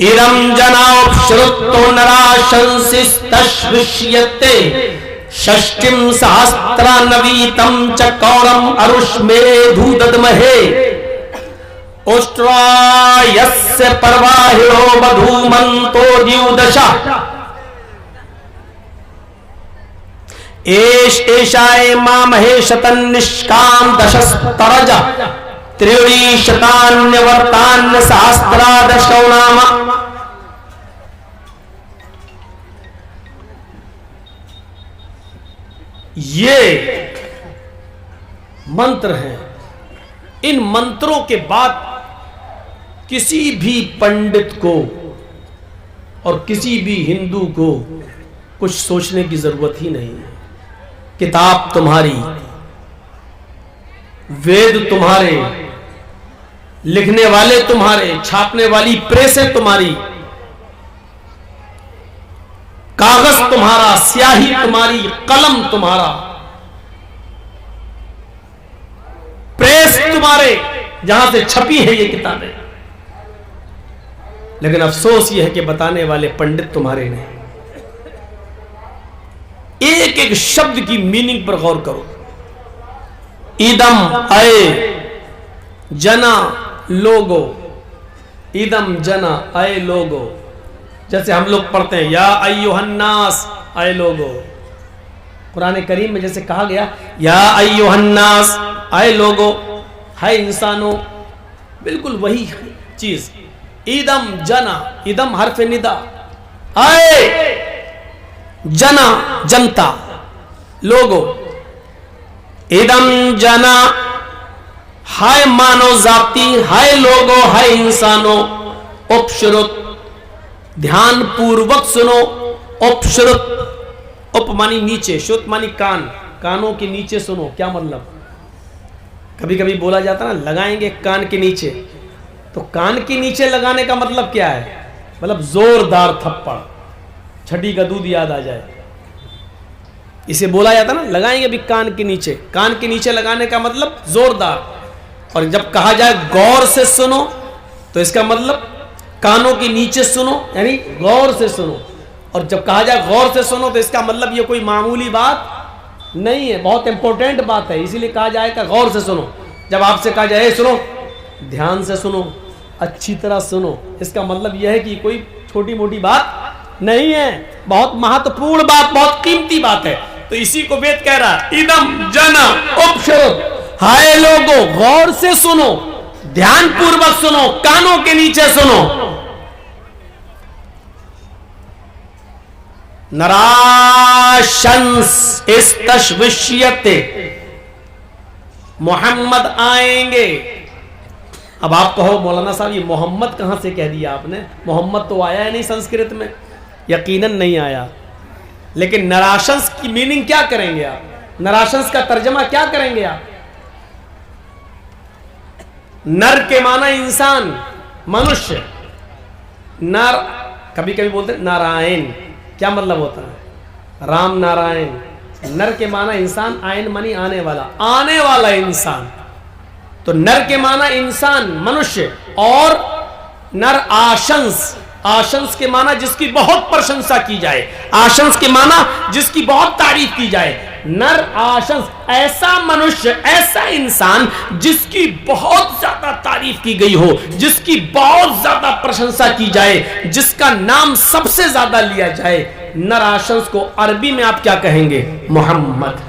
इदं जनाश्रुतो नराशंसिस्तश्विष्यते षष्टिं सहस्रानवीतं च कौरम अरुष्मेधु दद्महे उष्ट्रायस्य पर्वाहिरो बधूमन्तो द्युदशा एषाय मामहे शतन्निष्कां दशस्तरज त्रीणि शतान्यवर्तान्य सहस्रादशो नाम। ये मंत्र हैं। इन मंत्रों के बाद किसी भी पंडित को और किसी भी हिंदू को कुछ सोचने की जरूरत ही नहीं है। किताब तुम्हारी, वेद तुम्हारे, लिखने वाले तुम्हारे, छापने वाली प्रेसें तुम्हारी, कागज तुम्हारा, स्याही तुम्हारी, कलम तुम्हारा, प्रेस तुम्हारे जहां से छपी है ये किताबें। लेकिन अफसोस ये है कि बताने वाले पंडित तुम्हारे नहीं। एक एक शब्द की मीनिंग पर गौर करो। इदम अय जना लोगो, इदम जना अय लोगो। जैसे हम लोग पढ़ते हैं या अय्युहन्नास अय लोगो। कुरान करीम में जैसे कहा गया या अय्युहन्नास अय लोगो, है इंसानों, बिल्कुल वही चीज। इदम जना, इदम हर्फ निदा, अय जना जनता, लोगो। इदम जना, हाय मानव जाति, हाय लोगो, हाय इंसानों। उपश्रुत, ध्यान पूर्वक सुनो। उपश्रुत, उप मानी नीचे, श्रुत मानी कान, कानों के नीचे सुनो। क्या मतलब? कभी कभी बोला जाता ना लगाएंगे कान के नीचे, तो कान के नीचे लगाने का मतलब क्या है? मतलब जोरदार थप्पड़, छठी का दूध याद आ जाए, इसे बोला जाता ना लगाएंगे भी कान के नीचे। कान के नीचे लगाने का मतलब जोरदार। और जब कहा जाए गौर से सुनो, तो इसका मतलब कानों के नीचे सुनो, यानी गौर से सुनो। और जब कहा जाए गौर से सुनो, तो इसका मतलब ये कोई मामूली बात नहीं है, बहुत इंपॉर्टेंट बात है। इसीलिए कहा जाएगा गौर से सुनो। जब आपसे कहा जाए सुनो, ध्यान से सुनो, अच्छी तरह सुनो, इसका मतलब यह है कि कोई छोटी मोटी बात नहीं है, बहुत महत्वपूर्ण बात, बहुत कीमती बात है। तो इसी को वेद कह रहा है इदम जना उपश्रुत, हाय लोगो गौर से सुनो, ध्यान पूर्वक सुनो, कानों के नीचे सुनो। नराशंस इस्तश्विष्यते, मोहम्मद आएंगे। अब आप कहो मौलाना साहब ये मोहम्मद कहां से कह दिया आपने? मोहम्मद तो आया है नहीं संस्कृत में, यकीनन नहीं आया। लेकिन नराशंस की मीनिंग क्या करेंगे आप? नराशंस का तर्जमा क्या करेंगे आप? नर के माना इंसान, मनुष्य। नर, कभी कभी बोलते हैं नारायण, क्या मतलब होता है? राम नारायण। नर के माना इंसान, आयन मानी आने वाला, आने वाला इंसान। तो नर के माना इंसान, मनुष्य। और नर आशंस, आशंस के माना जिसकी बहुत प्रशंसा की जाए, आशंस के माना जिसकी बहुत तारीफ की जाए। नर आशंस, ऐसा मनुष्य, ऐसा इंसान जिसकी बहुत ज्यादा तारीफ की गई हो, जिसकी बहुत ज्यादा प्रशंसा की जाए, जिसका नाम सबसे ज्यादा लिया जाए। नर आशंस को अरबी में आप क्या कहेंगे? मोहम्मद।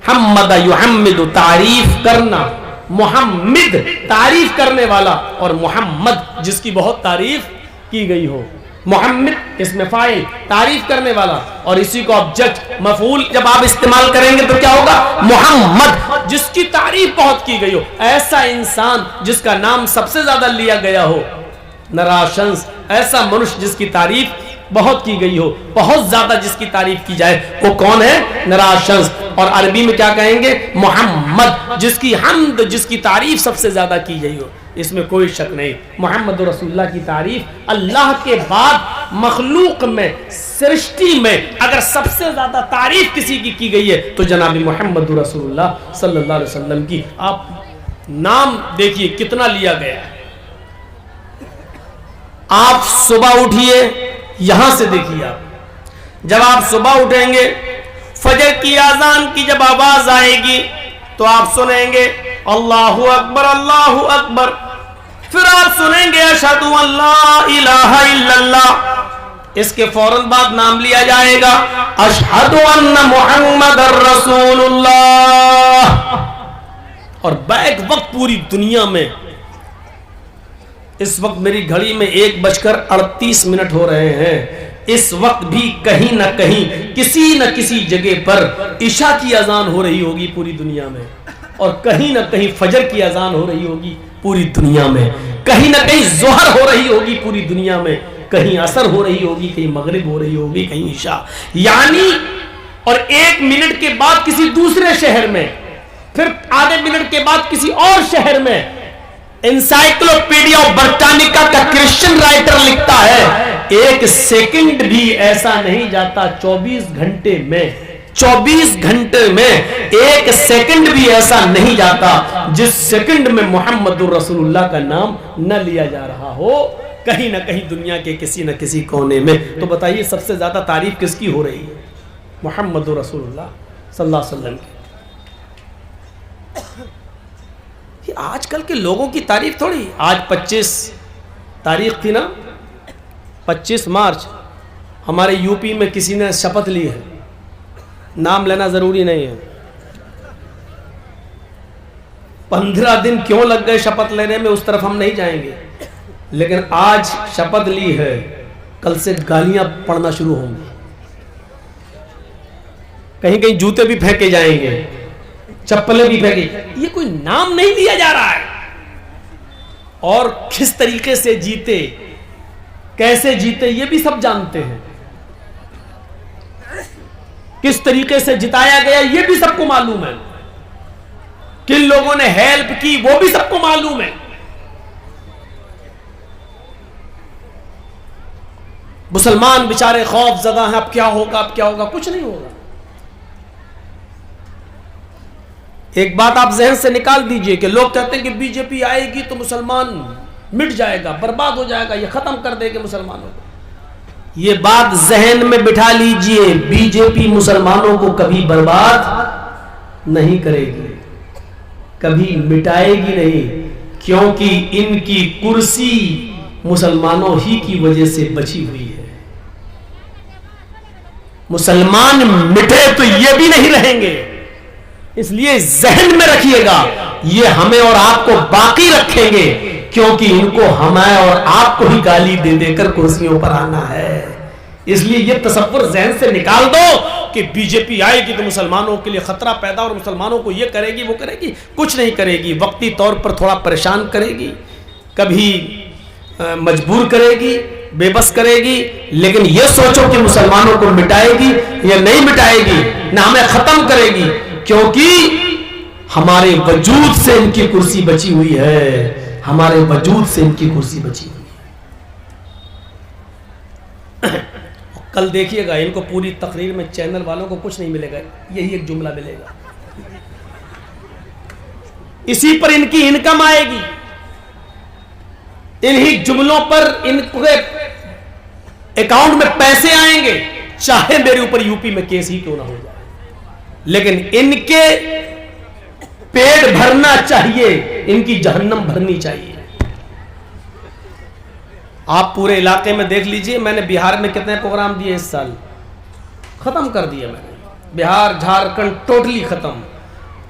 हम्मद युहम्मिदु, तारीफ करना। मोहम्मद तारीफ करने वाला, और मोहम्मद जिसकी बहुत तारीफ की गई हो। मोहम्मद इसमें फाइल, तारीफ करने वाला, और इसी को ऑब्जेक्ट मफूल जब आप इस्तेमाल करेंगे तो क्या होगा? मोहम्मद जिसकी तारीफ बहुत की गई हो, ऐसा इंसान जिसका नाम सबसे ज्यादा लिया गया हो। नराशंस, ऐसा मनुष्य जिसकी तारीफ बहुत की गई हो, बहुत ज्यादा जिसकी तारीफ की जाए, वो कौन है? नराशंस। और अरबी में क्या कहेंगे? मोहम्मद जिसकी हम्द, जिसकी तारीफ सबसे ज्यादा की गई हो। इसमें कोई शक नहीं, मोहम्मद रसूलुल्लाह की तारीफ अल्लाह के बाद मखलूक में, सृष्टि में अगर सबसे ज्यादा तारीफ किसी की गई है तो जनाब मोहम्मद रसूलुल्लाह सल्लल्लाहु अलैहि वसल्लम की। आप नाम देखिए कितना लिया गया है। आप सुबह उठिए, यहां से देखिए आप, जब आप सुबह उठेंगे, फजर की आजान की जब आवाज आएगी तो आप सुनेंगे अल्लाहु अकबर अल्लाहु अकबर, फिर आप सुनेंगे अशहदु अल्ला इलाहा इल्लल्लाह, इसके फौरन बाद नाम लिया जाएगा अशहदु अन्ना मुहम्मदर रसूलुल्लाह। और बैक वक्त पूरी दुनिया में इस वक्त मेरी घड़ी में 1:38 हो रहे हैं, इस वक्त भी कहीं ना कहीं किसी न किसी जगह पर इशा की अजान हो रही होगी पूरी दुनिया में, और कहीं ना कहीं फजर की अजान हो रही होगी पूरी दुनिया में, कहीं ना कहीं जोहर हो रही होगी पूरी दुनिया में, कहीं असर हो रही होगी, कहीं मगरिब हो रही होगी, कहीं इशा, यानी और 1 मिनट के बाद किसी दूसरे शहर में, फिर आधे मिनट के बाद किसी और शहर में। एनसाइक्लोपीडिया ब्रिटानिका का क्रिश्चियन राइटर लिखता है 1 सेकंड भी ऐसा नहीं जाता 24 घंटे में, 24 घंटे में 1 सेकंड भी ऐसा नहीं जाता जिस सेकंड में मुहम्मदुर रसूलुल्लाह का नाम न लिया जा रहा हो कहीं ना कहीं दुनिया के किसी न किसी कोने में। तो बताइए सबसे ज्यादा तारीफ किसकी हो रही है? मुहम्मदुर रसूलुल्लाह सल्लल्लाहु अलैहि वसल्लम की। आजकल के लोगों की तारीफ थोड़ी, आज 25 तारीख थी ना, 25 मार्च, हमारे यूपी में किसी ने शपथ ली है, नाम लेना जरूरी नहीं है, 15 दिन क्यों लग गए शपथ लेने में उस तरफ हम नहीं जाएंगे, लेकिन आज शपथ ली है, कल से गालियां पड़ना शुरू होंगी, कहीं कहीं जूते भी फेंके जाएंगे, चप्पलें भी फेंकी। ये कोई नाम नहीं लिया जा रहा है। और किस तरीके से जीते, कैसे जीते, ये भी सब जानते हैं, किस तरीके से जिताया गया ये भी सबको मालूम है, किन लोगों ने हेल्प की वो भी सबको मालूम है। मुसलमान बेचारे खौफ ज़दा हैं, अब क्या होगा, अब क्या होगा, कुछ नहीं होगा। एक बात आप जहन से निकाल दीजिए कि लोग कहते हैं कि बीजेपी आएगी तो मुसलमान मिट जाएगा, बर्बाद हो जाएगा, ये खत्म कर देगी मुसलमानों को। ये बात जहन में बिठा लीजिए, बीजेपी मुसलमानों को कभी बर्बाद नहीं करेगी, कभी मिटाएगी नहीं, क्योंकि इनकी कुर्सी मुसलमानों ही की वजह से बची हुई है। मुसलमान मिटे तो ये भी नहीं रहेंगे, इसलिए जहन में रखिएगा, ये हमें और आपको बाकी रखेंगे, क्योंकि इनको हमें और आपको ही गाली दे देकर कुर्सियों पर आना है। इसलिए ये तसव्वुर जहन से निकाल दो कि बीजेपी आएगी तो मुसलमानों के लिए खतरा पैदा, और मुसलमानों को ये करेगी वो करेगी, कुछ नहीं करेगी, वक्ती तौर पर थोड़ा परेशान करेगी, कभी मजबूर करेगी, बेबस करेगी, लेकिन ये सोचो कि मुसलमानों को मिटाएगी या नहीं मिटाएगी, ना हमें खत्म करेगी, क्योंकि हमारे वजूद से इनकी कुर्सी बची हुई है, हमारे वजूद से इनकी कुर्सी बची हुई है। कल देखिएगा, इनको पूरी तकरीर में चैनल वालों को कुछ नहीं मिलेगा, यही एक जुमला मिलेगा, इसी पर इनकी इनकम आएगी, इन्हीं जुमलों पर इनके अकाउंट में पैसे आएंगे, चाहे मेरे ऊपर यूपी में केस ही क्यों ना हो जाए, लेकिन इनके पेट भरना चाहिए, इनकी जहन्नम भरनी चाहिए। आप पूरे इलाके में देख लीजिए, मैंने बिहार में कितने प्रोग्राम दिए इस साल, खत्म कर दिए मैंने, बिहार झारखंड टोटली खत्म,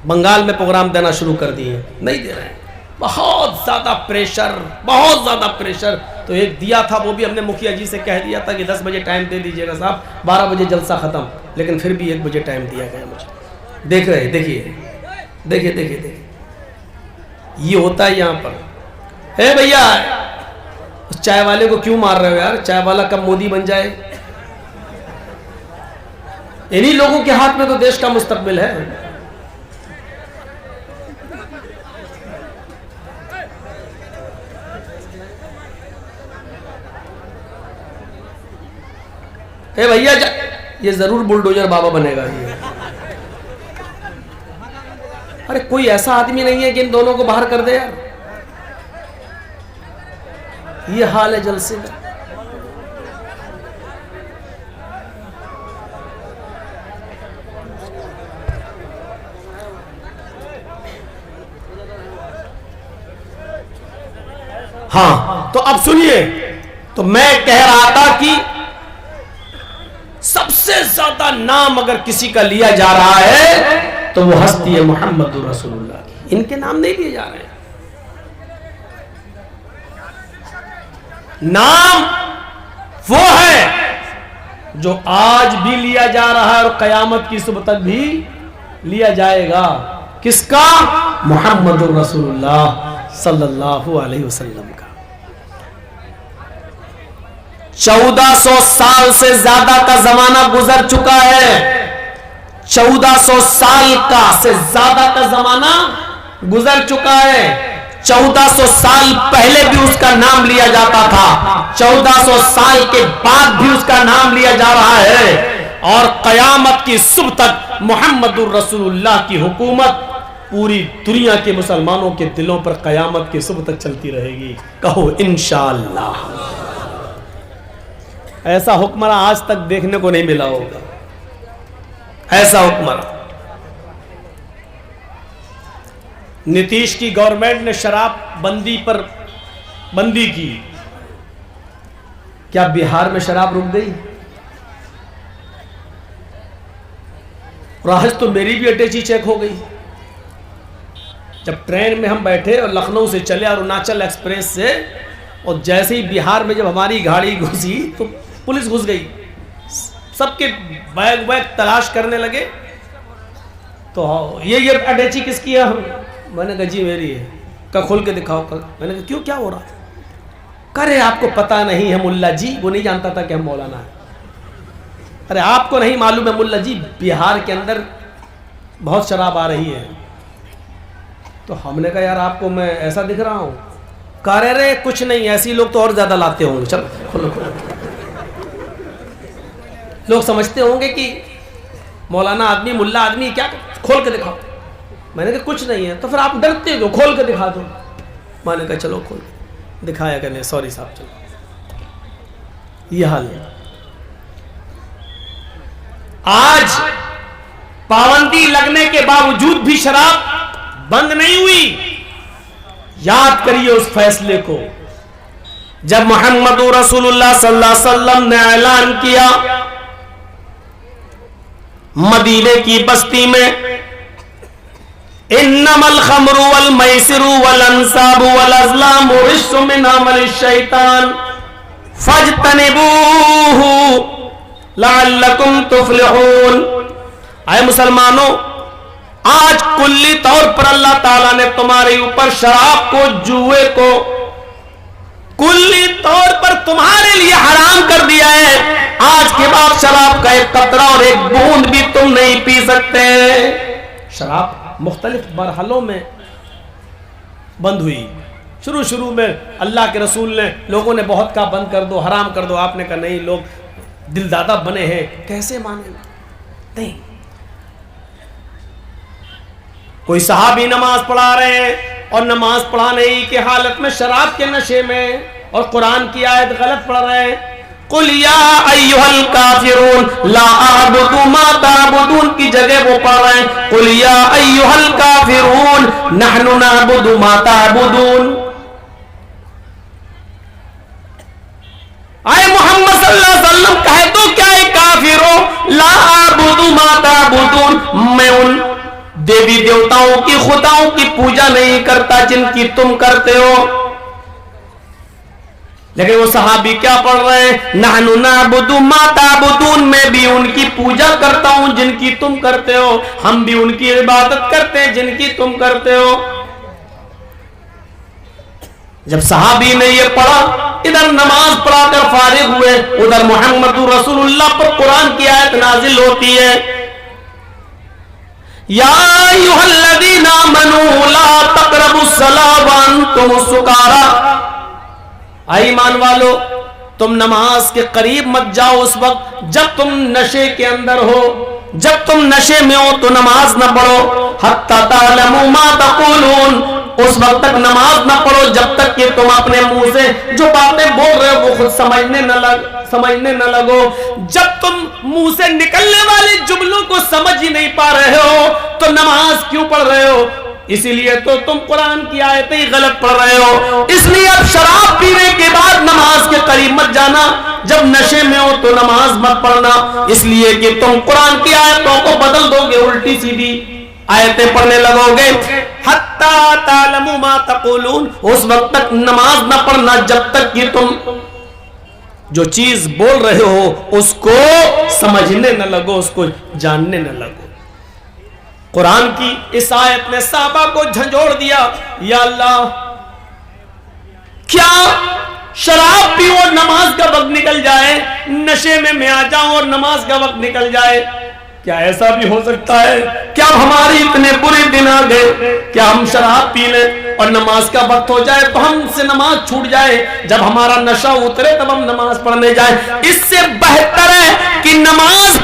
बंगाल में प्रोग्राम देना शुरू कर दिए, नहीं दे रहे हैं, बहुत ज्यादा प्रेशर, बहुत ज्यादा प्रेशर। तो एक दिया था, वो भी हमने मुखिया जी से कह दिया था कि 10 बजे टाइम दे दीजिएगा साहब, 12 बजे जलसा खत्म, लेकिन फिर भी 1 बजे टाइम दिया गया मुझे। देख रहे, देखिए देखिए देखिए देखिए, ये होता है यहाँ पर। हे भैया, उस चाय वाले को क्यों मार रहे हो यार, चाय वाला कब मोदी बन जाए, इन्हीं लोगों के हाथ में तो देश का मुस्तकबिल है। ए भैया, ये जरूर बुलडोजर बाबा बनेगा ये। अरे कोई ऐसा आदमी नहीं है कि इन दोनों को बाहर कर दे यार, ये हाल है जलसे का। हाँ, तो अब सुनिए, तो मैं कह रहा था कि सबसे ज्यादा नाम अगर किसी का लिया जा रहा है तो वो हस्ती है मोहम्मद रसूलुल्लाह की। इनके नाम नहीं लिए जा रहे हैं। नाम वो है जो आज भी लिया जा रहा है और कयामत की सुबह तक भी लिया जाएगा। किसका? मोहम्मद रसूलुल्लाह सल्लल्लाहु अलैहि वसल्लम का। 1400 साल से ज्यादा का जमाना गुजर चुका है। 1400 साल का से ज्यादा का जमाना गुजर चुका है। 1400 साल पहले भी उसका नाम लिया जाता था, 1400 साल के बाद भी उसका नाम लिया जा रहा है, और कयामत की सुबह तक मोहम्मदुर रसूलुल्लाह की हुकूमत पूरी दुनिया के मुसलमानों के दिलों पर कयामत की सुबह तक चलती रहेगी। कहो इंशाअल्लाह। ऐसा हुक्मरान आज तक देखने को नहीं मिला होगा, ऐसा हुक्मरान। नीतीश की गवर्नमेंट ने शराब बंदी पर बंदी की, क्या बिहार में शराब रुक गई? और आज तो मेरी भी अटैची चेक हो गई। जब ट्रेन में हम बैठे और लखनऊ से चले अरुणाचल एक्सप्रेस से, और जैसे ही बिहार में जब हमारी गाड़ी घुसी तो पुलिस घुस गई। सबके बैग वैग तलाश करने लगे। तो ये अटैची किसकी है? मैंने कहा जी मेरी है। का खोल के दिखाओ। मैंने कहा क्यों, क्या हो रहा? करे आपको पता नहीं है मुल्ला जी? वो नहीं जानता था कि हम मौलाना है। अरे आपको नहीं मालूम है मुल्ला जी, बिहार के अंदर बहुत शराब आ रही है। तो हमने कहा यार आपको मैं ऐसा दिख रहा हूं? कह रहे कुछ नहीं, ऐसी लोग तो और ज्यादा लाते होंगे। चलो खोलो खोलो। लोग समझते होंगे कि मौलाना आदमी मुल्ला आदमी, क्या खोल के दिखाओ। मैंने कहा कुछ नहीं है। तो फिर आप डरते हो, खोल के दिखा दो। मैंने कहा चलो खोल दिखाया करने, सॉरी साहब चलो। ये हाल है। आज पाबंदी लगने के बावजूद भी शराब बंद नहीं हुई। याद करिए उस फैसले को जब मोहम्मद रसूलुल्लाह सल्लल्लाहु अलैहि वसल्लम ने ऐलान किया मदीने की बस्ती में, इन्नमल खमरु वल मैसिरु वल अंसाबु वल अज़लामु रिज्सुम मिन अमलि शैतान फज्तनिबूहु लअल्लकुम तुफ्लिहून। आए मुसलमानों, आज कुल्ली तौर पर अल्लाह ताला ने तुम्हारे ऊपर शराब को, जुए को कुल्ली तौर पर तुम्हारे लिए हराम कर दिया है। आज के बाद शराब का एक कतरा और एक बूंद भी तुम नहीं पी सकते। शराब मुख्तलिफ मरहलों में बंद हुई। शुरू में अल्लाह के रसूल ने, लोगों ने बहुत कहा बंद कर दो, हराम कर दो। आपने कहा नहीं, लोग दिलदादा बने हैं, कैसे माने? नहीं। कोई सहाबी नमाज पढ़ा रहे हैं और नमाज पढ़ाने की हालत में शराब के नशे में और कुरान की आयत गलत पढ़ रहे हैं। कुल या अय्युहल काफिरून ला अअबुदु मा तअबुदून की जगह वो पढ़ रहे हैं कुल या अय्युहल काफिरून नहनु नअबुदु मा तअबुदून। आए मोहम्मद सल्लल्लाहु अलैहि वसल्लम कहे तो क्या है काफिरो, ला अअबुदु मा तअबुदून, मैं उन देवी देवताओं की, खुदाओं की पूजा नहीं करता जिनकी तुम करते हो। लेकिन वो सहाबी क्या पढ़ रहे हैं? नहनु नअबुदु मा तअबुदून, मैं भी उनकी पूजा करता हूं जिनकी तुम करते हो, हम भी उनकी इबादत करते हैं जिनकी तुम करते हो। जब सहाबी ने ये पढ़ा, इधर नमाज पढ़ाकर फारिग हुए, उधर मोहम्मद रसूलुल्लाह पर कुरान की आयत नाजिल होती है, या अय्युहल्लज़ीना आमनू ला तक़रबुस्सलाह व अंतुम सुकारा। ईमान वालो, तुम नमाज के करीब मत जाओ उस वक्त जब तुम नशे के अंदर हो। जब तुम नशे में हो तो नमाज न पढ़ो। हत्ता तालमू मा तक़ूलून, उस वक्त तक नमाज ना पढ़ो जब तक कि तुम अपने मुंह से जो बातें बोल रहे हो वो खुद समझने न लगो। जब तुम मुंह से निकलने वाले जुमलों को समझ ही नहीं पा रहे हो तो नमाज क्यों पढ़ रहे हो? इसीलिए तो तुम कुरान की आयतें ही गलत पढ़ रहे हो। इसलिए अब शराब पीने के बाद नमाज के करीब मत जाना, जब नशे में हो तो नमाज मत पढ़ना, इसलिए कि तुम कुरान की आयतों को बदल दोगे, उल्टी सीधी आयतें पढ़ने लगोगे। हत्ता तालमू मा तक़ूलून, उस वक्त तक नमाज न पढ़ना जब तक कि तुम जो चीज बोल रहे हो उसको समझने न लगो, उसको जानने न लगो। कुरान की इस आयत ने साहबा को झंझोड़ दिया, या अल्लाह क्या शराब पीओ और नमाज का वक्त निकल जाए, नशे में मैं आ जाऊं और नमाज का वक्त निकल जाए? क्या ऐसा भी हो सकता है? क्या हमारे इतने बुरे दिन आ गए, क्या हम शराब पी लें और नमाज का वक्त हो जाए तो हमसे नमाज छूट जाए, जब हमारा नशा उतरे तब हम नमाज पढ़ने जाए? इससे बेहतर है कि नमाज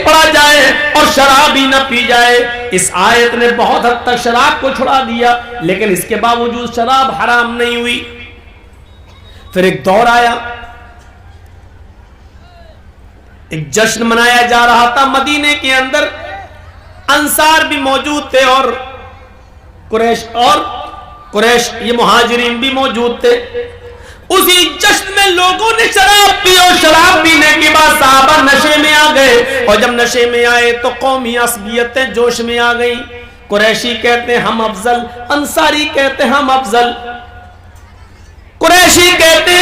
पढ़ा जाए और शराब ही न पी जाए। इस आयत ने बहुत हद तक शराब को छुड़ा दिया, लेकिन इसके बावजूद शराब हराम नहीं हुई। फिर एक दौर आया, एक जश्न मनाया जा रहा था मदीने के अंदर, अंसार भी मौजूद थे और कुरैश ये मुहाजिरीन भी मौजूद थे। उसी जश्न में लोगों ने शराब पी और शराब पीने के बाद साहबा नशे में आ गए, और जब नशे में आए तो कौमी असबियतें जोश में आ गई। कुरैशी कहते हम अफजल, अंसारी कहते हम अफजल। कुरैशी कहते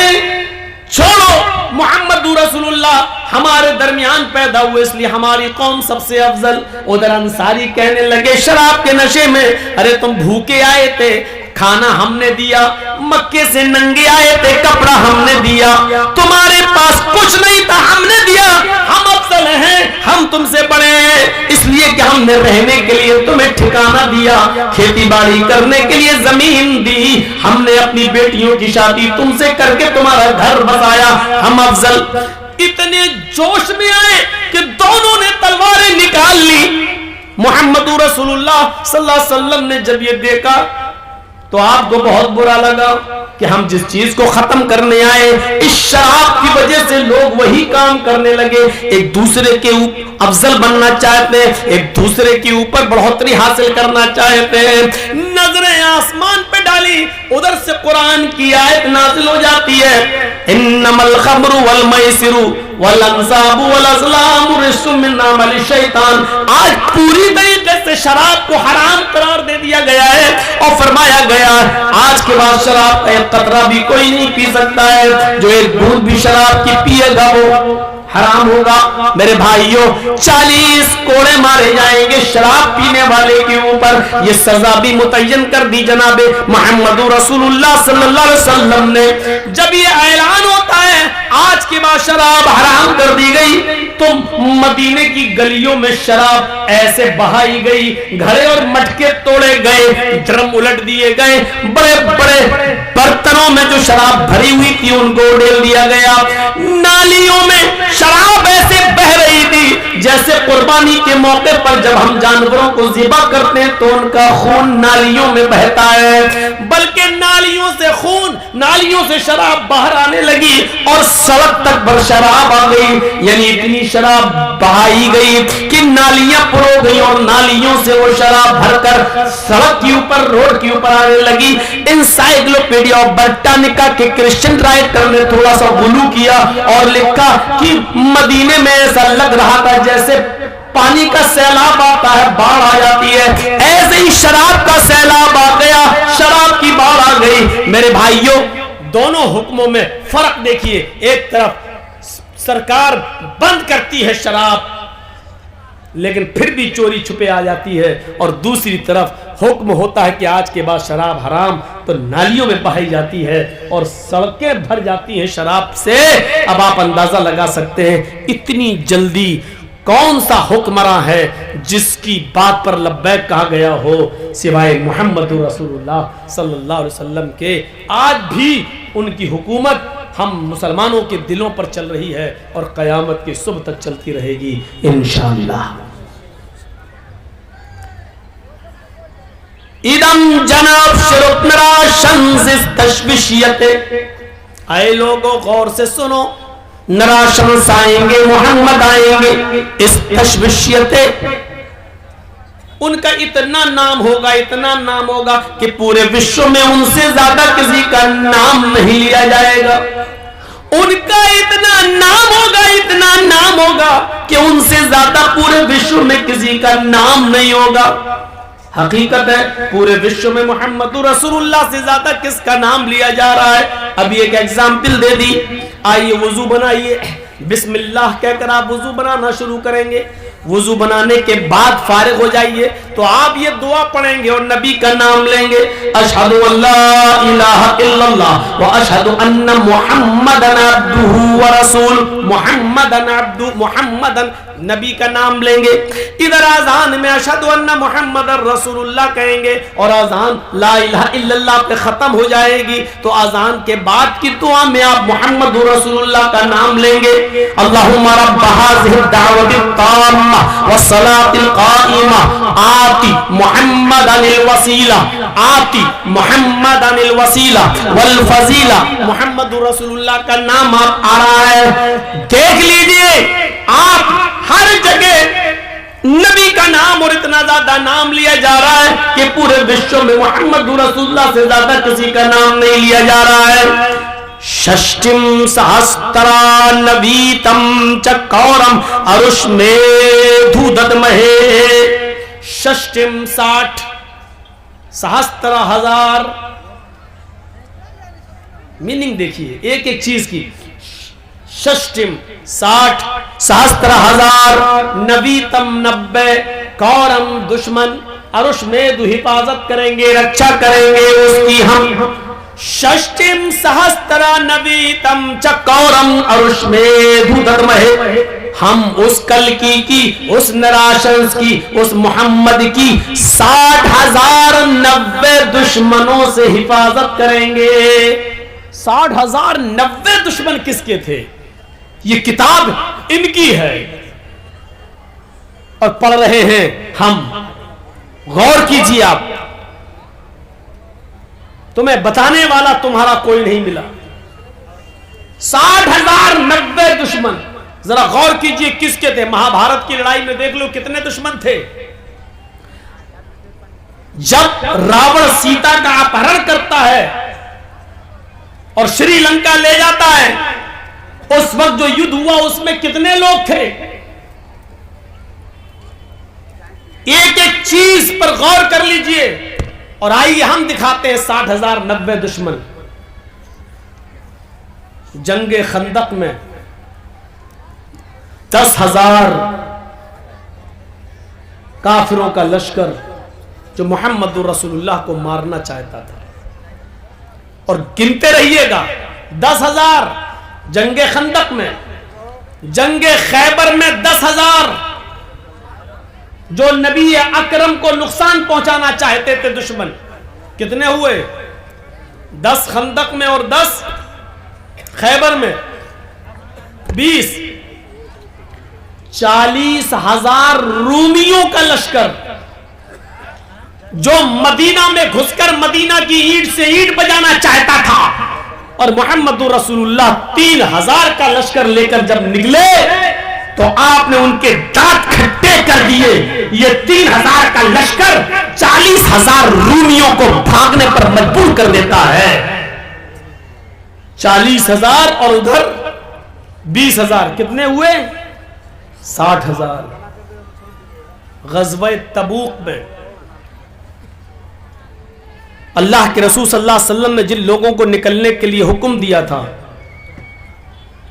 छोड़ो, मोहम्मद रसूलुल्लाह हमारे दरमियान पैदा हुए इसलिए हमारी कौम सबसे अफजल। उधर अंसारी कहने लगे शराब के नशे में, अरे तुम भूखे आए थे, खाना हमने दिया, मक्के से नंगे आए थे, कपड़ा हमने दिया, तुम्हारे पास कुछ नहीं था, हमने दिया, हम अफजल हैं, हम तुमसे बड़े हैं, इसलिए कि हमने रहने के लिए तुम्हें ठिकाना दिया, खेती बाड़ी करने के लिए जमीन दी, हमने अपनी बेटियों की शादी तुमसे करके तुम्हारा घर बसाया, हम अफजल। इतने जोश में आए कि दोनों ने तलवारें निकाल ली। मोहम्मद रसूलुल्लाह सल्लल्लाहु अलैहि वसल्लम ने जब ये देखा तो आपको बहुत बुरा लगा कि हम जिस चीज को खत्म करने आए, इस शराब की वजह से लोग वही काम करने लगे, एक दूसरे के ऊपर अफजल बनना चाहते हैं, एक दूसरे के ऊपर बढ़ोतरी हासिल करना चाहते हैं। नजरें आसमान पे डाली, उधर से कुरान की आयत नाजिल हो जाती है, इन्नमल खमरु वल मैसिरु वल अंसाबु वल अज़लामु रिज्सुम मिन अमलि शैतान। आज पूरी तरीके से शराब को हराम करार दे दिया गया है और फरमाया गया आज के बाद शराब का एक कतरा भी कोई नहीं पी सकता है, जो एक बूंद भी शराब की पिएगा वो हराम होगा। मेरे भाइयों 40 कोड़े मारे जाएंगे शराब पीने वाले के ऊपर, ये सजा भी मुतय्यन कर दी जनाबे मोहम्मद रसूलुल्लाह सल्लल्लाहु अलैहि वसल्लम ने। जब ये ऐलान होता है आज के बाद शराब हराम कर दी गई, तो मदीने की गलियों में शराब ऐसे बहाई गई, घड़े और मटके तोड़े गए, ड्रम उलट दिए गए, बड़े बड़े बर्तनों में जो शराब भरी हुई थी उनको उड़ेल दिया गया। नालियों में शराब ऐसे बह रही थी जैसे कुर्बानी के मौके पर जब हम जानवरों को ज़िबा करते हैं तो उनका खून नालियों में बहता है, बल्कि नालियों से खून, नालियों से शराब बाहर आने लगी और सड़क तक भर शराब आ गई। यानी इतनी शराब बहाई गई कि नालियां पुरो गई और नालियों से वो शराब भरकर सड़क के ऊपर, रोड के ऊपर आने लगी। एनसाइक्लोपीडिया ऑफ ब्रिटानिका के क्रिश्चियन राइटर ने थोड़ा सा गुलू किया और लिखा कि मदीने में ऐसा लग रहा था जैसे पानी का सैलाब आता है, बाढ़ आ जाती है, ऐसे ही शराब का सैलाब आ गया, शराब की बाढ़ आ गई। मेरे भाइयों दोनों हुक्मों में फर्क देखिए, एक तरफ सरकार बंद करती है शराब लेकिन फिर भी चोरी छुपे आ जाती है, और दूसरी तरफ हुक्म होता है कि आज के बाद शराब हराम, तो नालियों में बहाई जाती है और सड़कें भर जाती हैं शराब से। अब आप अंदाजा लगा सकते हैं इतनी जल्दी कौन सा हुक्मरान है जिसकी बात पर लब्बैक कहा गया हो सिवाय मोहम्मद रसूलुल्लाह सल्लल्लाहु अलैहि वसल्लम के। आज भी उनकी हुकूमत हम मुसलमानों के दिलों पर चल रही है और क़यामत की सुबह तक चलती रहेगी इंशाअल्लाह। इदम जनाब तशविशियते, आए लोगों गौर से सुनो, नराशंस आएंगे, मोहम्मद आएंगे, इस तशविशियते उनका इतना नाम होगा, इतना नाम होगा कि पूरे विश्व में उनसे ज्यादा किसी का नाम नहीं लिया जाएगा। उनका इतना नाम होगा, इतना नाम होगा कि उनसे ज्यादा पूरे विश्व में किसी का नाम नहीं होगा। हकीकत है पूरे विश्व में मोहम्मद रसूलुल्लाह से ज्यादा किसका नाम लिया जा रहा है। अभी एक एग्जाम्पल दे दी। आइए वुजू बनाइए, बिस्मिल्लाह कहकर आप वुजू बनाना शुरू करेंगे। वुजू बनाने के बाद फारिग हो जाइए तो आप ये दुआ पढ़ेंगे और नबी का नाम लेंगे, अशहदु अल्ला इलाहा इल्लल्लाह व अशहदु अन्ना मुहम्मदन अब्दुहु व रसूल, मुहम्मदन नबी का नाम लेंगे। इधर आजान में अशहदु अन्ना मुहम्मदन रसूलुल्लाह कहेंगे और आजान ला इलाहा इल्लल्लाह पे खत्म हो जाएगी तो आजान के बाद की दुआ में आप मुहम्मद रसूलुल्लाह का नाम लेंगे। अल्लाहुम्मा रब्ब हाज़िहि दावति ताम्मा वस्सलातिल क़ाइमा आति मुहम्मदनिल वसीला, आति मुहम्मदनिल वसीला वल फजीला। मुहम्मद रसूलुल्लाह का नाम आप आ रहा है, देख लीजिए आप हर जगह नबी का नाम और इतना ज्यादा नाम लिया जा रहा है कि पूरे विश्व में मोहम्मद रसूलुल्लाह से ज्यादा किसी का नाम नहीं लिया जा रहा है। षष्टिम सहस्त्रा नवीतम चकौरम अरुष्मेधु ददमहे, षष्टिम 60, सहस्त्र 1000। मीनिंग देखिए एक एक चीज की। षष्टिम 60, सहस्त्र 1000, नवीतम 90, कौरम दुश्मन, अरुष्मेधु हिफाजत करेंगे, रक्षा करेंगे उसकी हम। षष्टिम सहस्त्र नवीतम चकौरम अरुष्मेधु ददमहे, हम उस कल्कि की, उस नराशंस की, उस मोहम्मद की 60,090 दुश्मनों से हिफाजत करेंगे। 60,000 90 दुश्मन किसके थे? ये किताब इनकी है और पढ़ रहे हैं हम। गौर कीजिए आप, तुम्हें बताने वाला तुम्हारा कोई नहीं मिला। 60,090 दुश्मन, जरा गौर कीजिए किसके थे। महाभारत की लड़ाई में देख लो कितने दुश्मन थे। जब रावण सीता का अपहरण करता है और श्रीलंका ले जाता है, उस वक्त जो युद्ध हुआ उसमें कितने लोग थे। एक एक चीज पर गौर कर लीजिए और आइए हम दिखाते हैं 60,090 दुश्मन। जंगे खंदक में 10,000 काफिरों का लश्कर जो मोहम्मद रसूलुल्लाह को मारना चाहता था। और गिनते रहिएगा 10,000 जंगे खंदक में, जंगे खैबर में 10,000 जो नबी अकरम को नुकसान पहुंचाना चाहते थे दुश्मन। कितने हुए? 10 खंदक में और 10 खैबर में 20। 40,000 रूमियों का लश्कर जो मदीना में घुसकर मदीना की ईंट से ईंट बजाना चाहता था। और मोहम्मद रसूलुल्लाह 3,000 का लश्कर लेकर जब निकले तो आपने उनके दांत खट्टे कर दिए। ये 3,000 का लश्कर 40,000 रूमियों को भागने पर मजबूर कर देता है। 40,000 और उधर 20,000, कितने हुए? 60,000। ग़ज़वा तबूक में अल्लाह के रसूल सल्लल्लाहु अलैहि वसल्लम ने जिन लोगों को निकलने के लिए हुक्म दिया था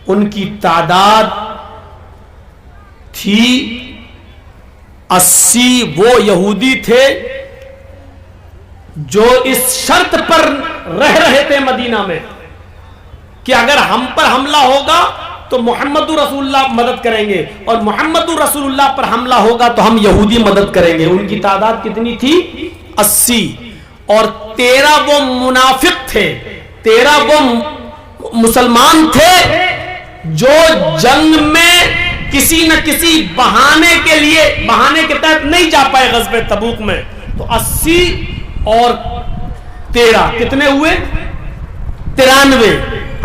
उनकी तादाद थी 80। वो यहूदी थे जो इस शर्त पर रह रहे थे मदीना में कि अगर हम पर हमला होगा तो मोहम्मद रसूलुल्लाह मदद करेंगे और मोहम्मद रसूलुल्लाह पर हमला होगा तो हम यहूदी मदद करेंगे। उनकी तादाद कितनी थी? 80। और 13 वो मुनाफिक थे, 13 वो मुसलमान थे जो जंग में किसी न किसी बहाने के लिए, बहाने के तहत नहीं जा पाए ग़ज़वे तबूक में। तो 80 और 13 कितने हुए? 93।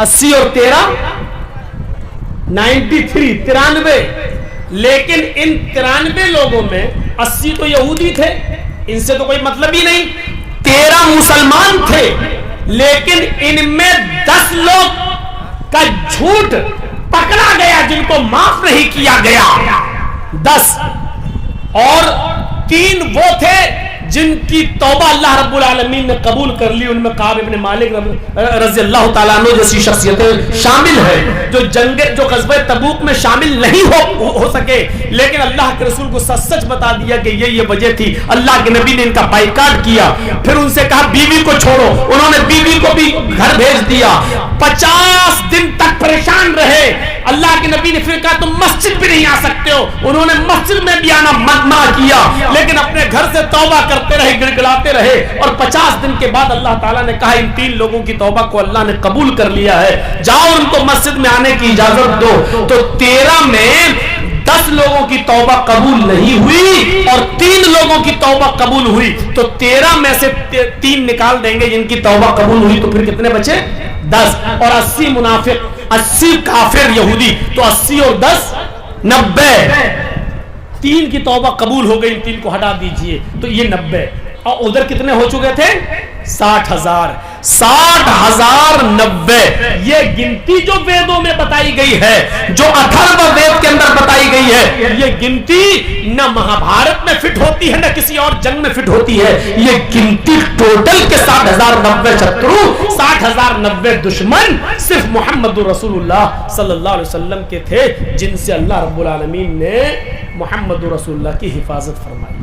80 और 13 93, 93। लेकिन इन 93 लोगों में 80 तो यहूदी थे, इनसे तो कोई मतलब ही नहीं। 13 मुसलमान थे, लेकिन इनमें 10 लोग का झूठ पकड़ा गया जिनको माफ नहीं किया गया, 10। और 3 वो थे जिनकी तौबा अल्लाह रब्बुल आलमीन ने कबूल कर ली। उनमें काब इब्न मालिक रज़ी अल्लाह तआला अन्हु जैसी शख्सियतें शामिल है, जो ग़ज़वा तबूक में शामिल नहीं हो सके, लेकिन अल्लाह के रसूल को सच सच बता दिया कि ये वजह थी। अल्लाह के नबी ने इनका बाइकाट किया, फिर उनसे कहा बीवी को छोड़ो, उन्होंने बीवी को भी घर भेज दिया। 50 दिन तक परेशान रहे। अल्लाह के नबी ने फिर कहा तुम मस्जिद भी नहीं आ सकते हो, उन्होंने मस्जिद में भी आना मना किया, लेकिन अपने घर से तौबा करते रहे, गिड़गिड़ाते रहे। और 50 दिन के बाद अल्लाह ताला ने कहा इन 3 लोगों की तौबा को अल्लाह ने कबूल कर लिया है, जाओ उनको मस्जिद में आने की इजाजत दो। तो 13 में 10 लोगों की तौबा कबूल नहीं हुई और 3 लोगों की तौबा कबूल हुई। तो 13 में से 3 निकाल देंगे जिनकी तौबा कबूल हुई, तो फिर कितने बचे? 10। और 80 मुनाफिक, 80 काफिर यहूदी, तो 80 और 10 90। 3 की तौबा कबूल हो गई, 3 को हटा दीजिए, तो ये 90। और उधर कितने हो चुके थे? 60,000। 60,090 ये गिनती जो वेदों में बताई गई है, जो अथर्व वेद के अंदर बताई गई है, ये गिनती न महाभारत में फिट होती है न किसी और जंग में फिट होती है। ये गिनती टोटल के 60,090 शत्रु, 60,090 दुश्मन सिर्फ मोहम्मद रसूलुल्लाह सल्लल्लाहु अलैहि वसल्लम के थे, जिनसे अल्लाह रब्बुल आलमीन ने मोहम्मद रसूलुल्लाह की हिफाजत फरमाई।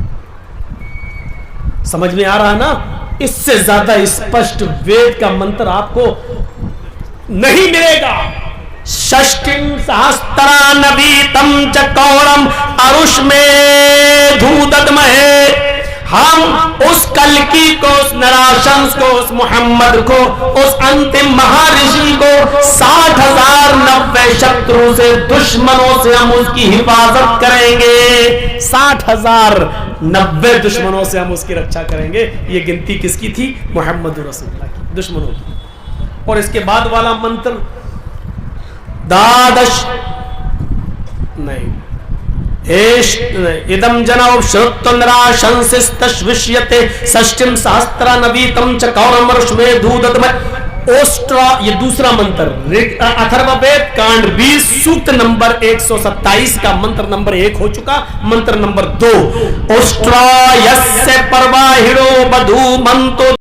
समझ में आ रहा है ना? इससे ज्यादा स्पष्ट वेद का मंत्र आपको नहीं मिलेगा। षष्टिं सहस्त्रा नवीतम च कौरम अरुष में धूदमहे। हम उस कल्कि को, उस नराशंस को, उस मोहम्मद को, उस अंतिम महर्षि को 60,090 शत्रु से, दुश्मनों से हम उसकी हिफाजत करेंगे। 60,090 दुश्मनों से हम उसकी रक्षा करेंगे। ये गिनती किसकी थी? मोहम्मद रसूलुल्लाह की, दुश्मनों की। और इसके बाद वाला मंत्र द्वादश नहीं, इदम जनौ श्रुतनराशंसिस्तश्विष्यते षष्टिं सहस्त्रा नवीतम च कौरम रुष्मे धूदतमः। ओस्ट्रा, ये दूसरा मंत्र अथर्ववेद कांड 20 सूक्त नंबर 127 का मंत्र नंबर 1 हो चुका। मंत्र नंबर 2 ओस्ट्रा यस्य परवाहिरो बधू मंतो